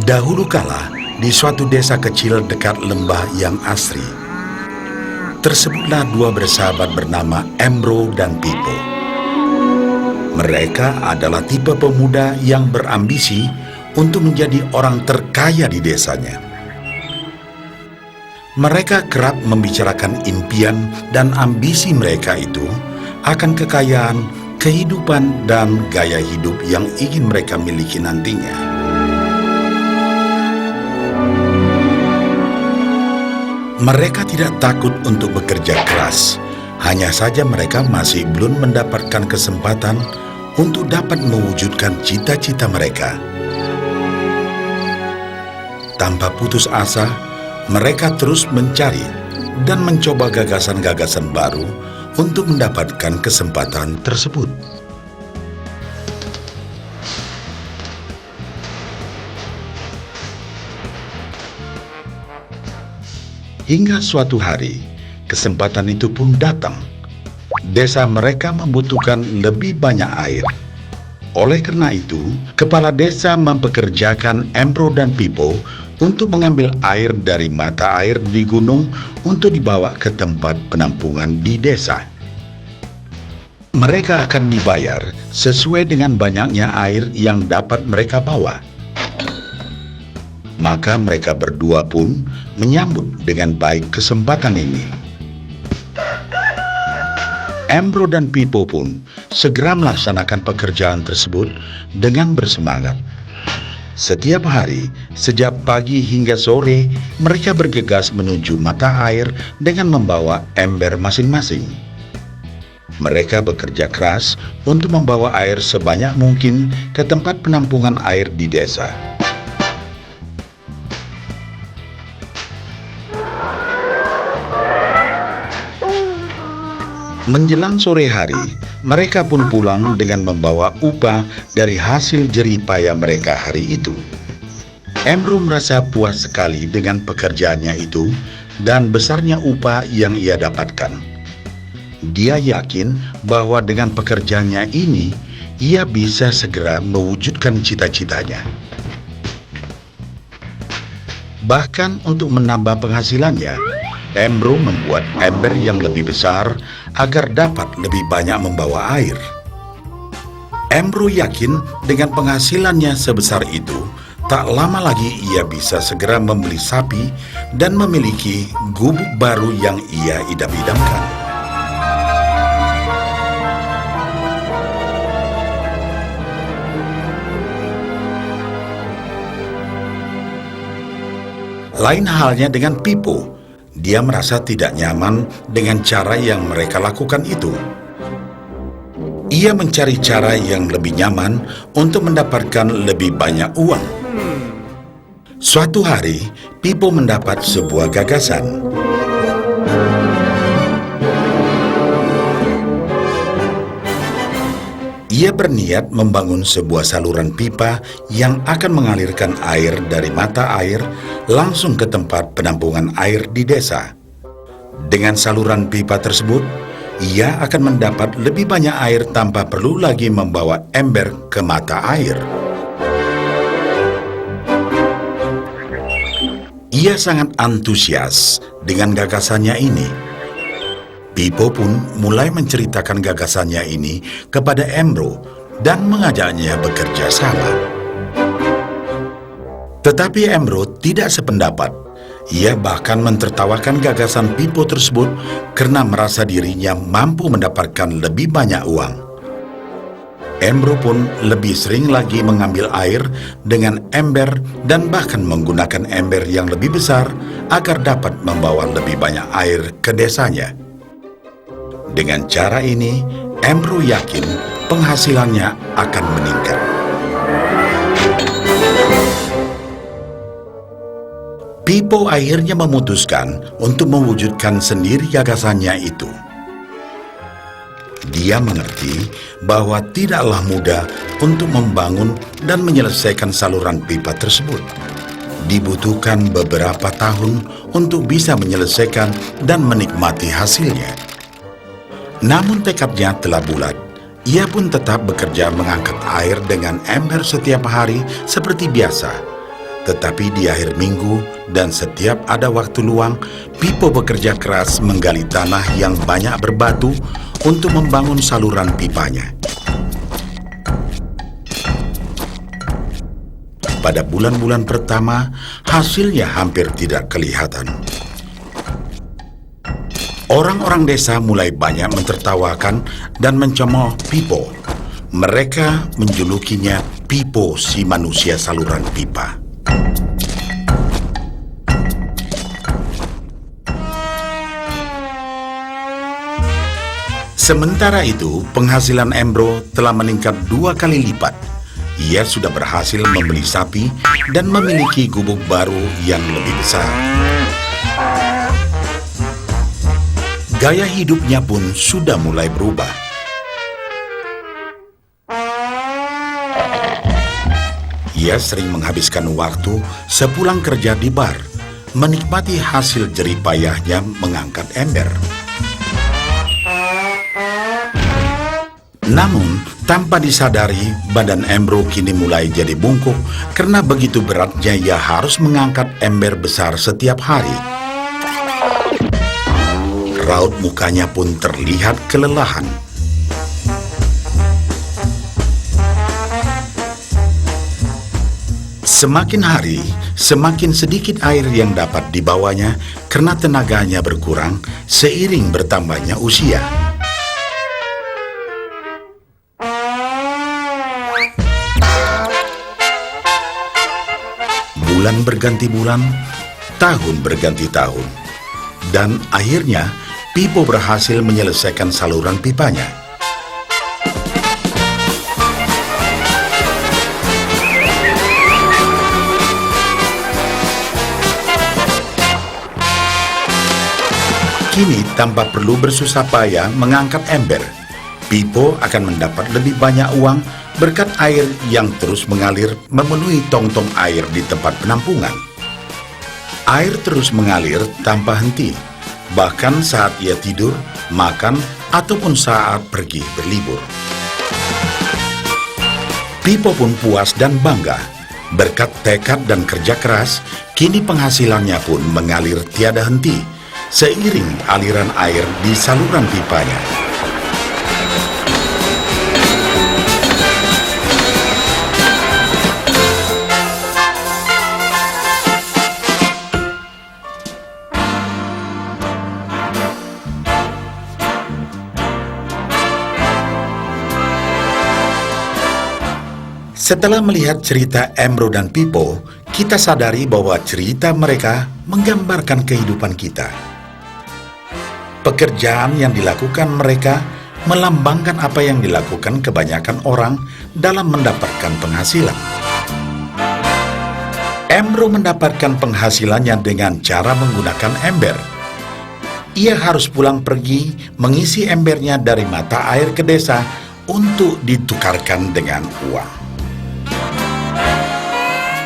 Dahulu kala, di suatu desa kecil dekat lembah yang asri, tersebutlah dua bersahabat bernama Embro dan Pipo. Mereka adalah tipe pemuda yang berambisi untuk menjadi orang terkaya di desanya. Mereka kerap membicarakan impian dan ambisi mereka itu akan kekayaan, kehidupan, dan gaya hidup yang ingin mereka miliki nantinya. Mereka tidak takut untuk bekerja keras, hanya saja mereka masih belum mendapatkan kesempatan untuk dapat mewujudkan cita-cita mereka. Tanpa putus asa, mereka terus mencari dan mencoba gagasan-gagasan baru untuk mendapatkan kesempatan tersebut. Hingga suatu hari, kesempatan itu pun datang. Desa mereka membutuhkan lebih banyak air. Oleh karena itu, kepala desa mempekerjakan Embro dan Pipo untuk mengambil air dari mata air di gunung untuk dibawa ke tempat penampungan di desa. Mereka akan dibayar sesuai dengan banyaknya air yang dapat mereka bawa. Maka mereka berdua pun menyambut dengan baik kesempatan ini. Embro dan Pipo pun segera melaksanakan pekerjaan tersebut dengan bersemangat. Setiap hari, sejak pagi hingga sore, mereka bergegas menuju mata air dengan membawa ember masing-masing. Mereka bekerja keras untuk membawa air sebanyak mungkin ke tempat penampungan air di desa. Menjelang sore hari, mereka pun pulang dengan membawa upah dari hasil jerih payah mereka hari itu. Embro merasa puas sekali dengan pekerjaannya itu dan besarnya upah yang ia dapatkan. Dia yakin bahwa dengan pekerjaannya ini, ia bisa segera mewujudkan cita-citanya. Bahkan untuk menambah penghasilannya, Embro membuat ember yang lebih besar agar dapat lebih banyak membawa air. Embro yakin dengan penghasilannya sebesar itu, tak lama lagi ia bisa segera membeli sapi dan memiliki gubuk baru yang ia idam-idamkan. Lain halnya dengan Pipo. Dia merasa tidak nyaman dengan cara yang mereka lakukan itu. Ia mencari cara yang lebih nyaman untuk mendapatkan lebih banyak uang. Suatu hari, Pipo mendapat sebuah gagasan. Ia berniat membangun sebuah saluran pipa yang akan mengalirkan air dari mata air langsung ke tempat penampungan air di desa. Dengan saluran pipa tersebut, ia akan mendapat lebih banyak air tanpa perlu lagi membawa ember ke mata air. Ia sangat antusias dengan gagasannya ini. Pipo pun mulai menceritakan gagasannya ini kepada Embro dan mengajaknya bekerja sama. Tetapi Embro tidak sependapat. Ia bahkan mentertawakan gagasan Pipo tersebut karena merasa dirinya mampu mendapatkan lebih banyak uang. Embro pun lebih sering lagi mengambil air dengan ember dan bahkan menggunakan ember yang lebih besar agar dapat membawa lebih banyak air ke desanya. Dengan cara ini, Embro yakin penghasilannya akan meningkat. Pipo akhirnya memutuskan untuk mewujudkan sendiri gagasannya itu. Dia mengerti bahwa tidaklah mudah untuk membangun dan menyelesaikan saluran pipa tersebut. Dibutuhkan beberapa tahun untuk bisa menyelesaikan dan menikmati hasilnya. Namun tekadnya telah bulat. Ia pun tetap bekerja mengangkat air dengan ember setiap hari seperti biasa. Tetapi di akhir minggu dan setiap ada waktu luang, Pipo bekerja keras menggali tanah yang banyak berbatu untuk membangun saluran pipanya. Pada bulan-bulan pertama, hasilnya hampir tidak kelihatan. Orang-orang desa mulai banyak mentertawakan dan mencemooh Pipo. Mereka menjulukinya Pipo si manusia saluran pipa. Sementara itu, penghasilan Embro telah meningkat 2 kali lipat. Ia sudah berhasil membeli sapi dan memiliki gubuk baru yang lebih besar. Gaya hidupnya pun sudah mulai berubah. Ia sering menghabiskan waktu sepulang kerja di bar, menikmati hasil jerih payahnya mengangkat ember. Namun, tanpa disadari, badan Embro kini mulai jadi bungkuk karena begitu beratnya ia harus mengangkat ember besar setiap hari. Raut mukanya pun terlihat kelelahan. Semakin hari, semakin sedikit air yang dapat dibawanya karena tenaganya berkurang seiring bertambahnya usia. Bulan berganti bulan, tahun berganti tahun, dan akhirnya Pipo berhasil menyelesaikan saluran pipanya. Kini tanpa perlu bersusah payah mengangkat ember, Pipo akan mendapat lebih banyak uang berkat air yang terus mengalir memenuhi tong-tong air di tempat penampungan. Air terus mengalir tanpa henti, bahkan saat ia tidur, makan, ataupun saat pergi berlibur. Pipo pun puas dan bangga. Berkat tekad dan kerja keras, kini penghasilannya pun mengalir tiada henti, seiring aliran air di saluran pipanya. Setelah melihat cerita Embro dan Pipo, kita sadari bahwa cerita mereka menggambarkan kehidupan kita. Pekerjaan yang dilakukan mereka melambangkan apa yang dilakukan kebanyakan orang dalam mendapatkan penghasilan. Embro mendapatkan penghasilannya dengan cara menggunakan ember. Ia harus pulang pergi mengisi embernya dari mata air ke desa untuk ditukarkan dengan uang.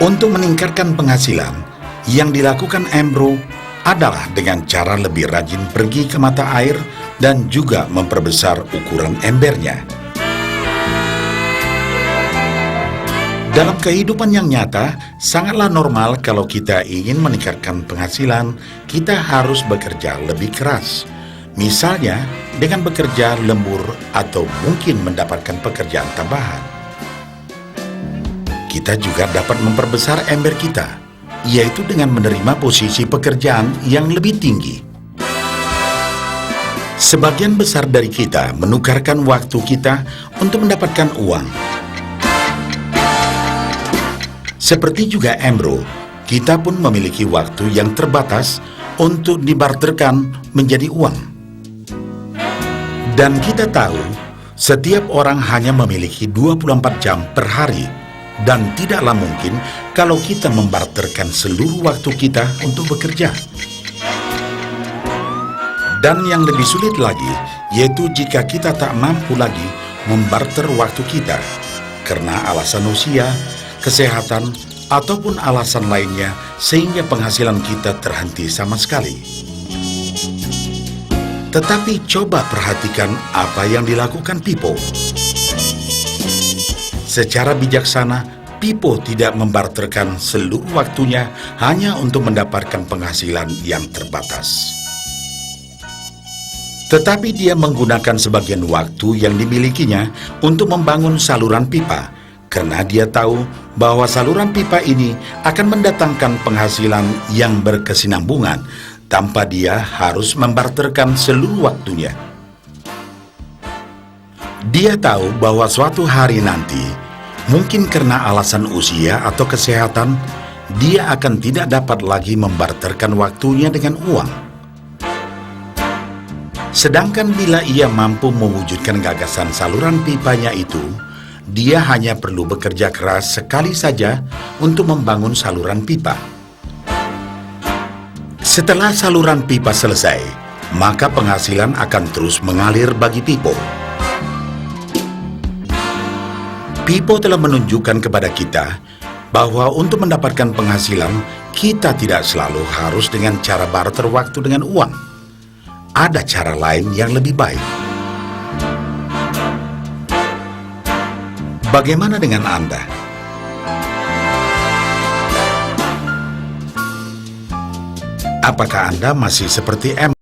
Untuk meningkatkan penghasilan, yang dilakukan Embro adalah dengan cara lebih rajin pergi ke mata air dan juga memperbesar ukuran embernya. Dalam kehidupan yang nyata, sangatlah normal kalau kita ingin meningkatkan penghasilan, kita harus bekerja lebih keras. Misalnya, dengan bekerja lembur atau mungkin mendapatkan pekerjaan tambahan. Kita juga dapat memperbesar ember kita, yaitu dengan menerima posisi pekerjaan yang lebih tinggi. Sebagian besar dari kita menukarkan waktu kita untuk mendapatkan uang. Seperti juga Embro, kita pun memiliki waktu yang terbatas untuk dibarterkan menjadi uang. Dan kita tahu, setiap orang hanya memiliki 24 jam per hari. Dan tidaklah mungkin kalau kita membarterkan seluruh waktu kita untuk bekerja. Dan yang lebih sulit lagi, yaitu jika kita tak mampu lagi membarter waktu kita, karena alasan usia, kesehatan, ataupun alasan lainnya, sehingga penghasilan kita terhenti sama sekali. Tetapi coba perhatikan apa yang dilakukan Pipo. Secara bijaksana, Pipo tidak membarterkan seluruh waktunya hanya untuk mendapatkan penghasilan yang terbatas. Tetapi dia menggunakan sebagian waktu yang dimilikinya untuk membangun saluran pipa, karena dia tahu bahwa saluran pipa ini akan mendatangkan penghasilan yang berkesinambungan tanpa dia harus membarterkan seluruh waktunya. Dia tahu bahwa suatu hari nanti, mungkin karena alasan usia atau kesehatan, dia akan tidak dapat lagi membarterkan waktunya dengan uang. Sedangkan bila ia mampu mewujudkan gagasan saluran pipanya itu, dia hanya perlu bekerja keras sekali saja untuk membangun saluran pipa. Setelah saluran pipa selesai, maka penghasilan akan terus mengalir bagi Pipo. Pipo telah menunjukkan kepada kita bahwa untuk mendapatkan penghasilan, kita tidak selalu harus dengan cara barter waktu dengan uang. Ada cara lain yang lebih baik. Bagaimana dengan Anda? Apakah Anda masih seperti